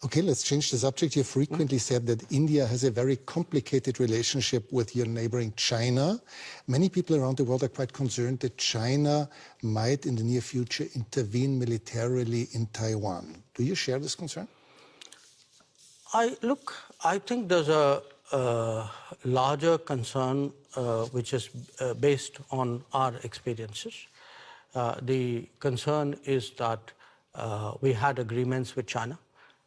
Okay, let's change the subject. You frequently said that India has a very complicated relationship with your neighboring China. Many people around the world are quite concerned that China might, in the near future, intervene militarily in Taiwan. Do you share this concern? I think there's a larger concern which is based on our experiences. The concern is that we had agreements with China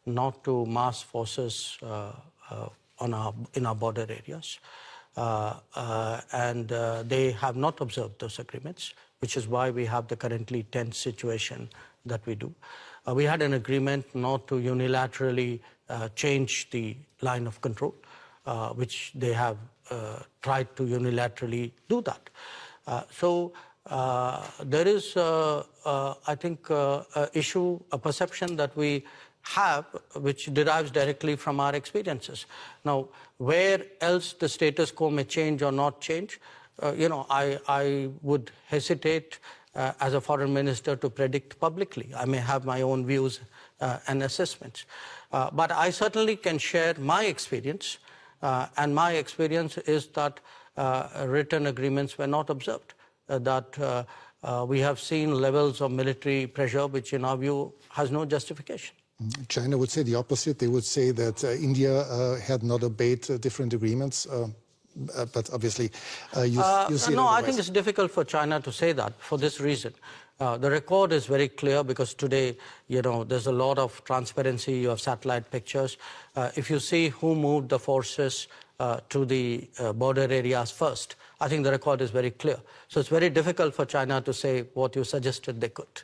not to mass forces in our border areas. And they have not observed those agreements, which is why we have the currently tense situation that we do. We had an agreement not to unilaterally change the line of control, which they have tried to unilaterally do that. So there is, I think, a perception that we have, which derives directly from our experiences. Now, where else the status quo may change or not change, I would hesitate as a foreign minister to predict publicly. I may have my own views and assessments. But I certainly can share my experience, and my experience is that written agreements were not observed, that we have seen levels of military pressure which in our view has no justification. China would say the opposite. They would say that India had not obeyed different agreements, but obviously you see it No, I think it's difficult for China to say that for this reason. The record is very clear because today, there's a lot of transparency. You have satellite pictures. If you see who moved the forces to the border areas first, I think the record is very clear. So it's very difficult for China to say what you suggested they could.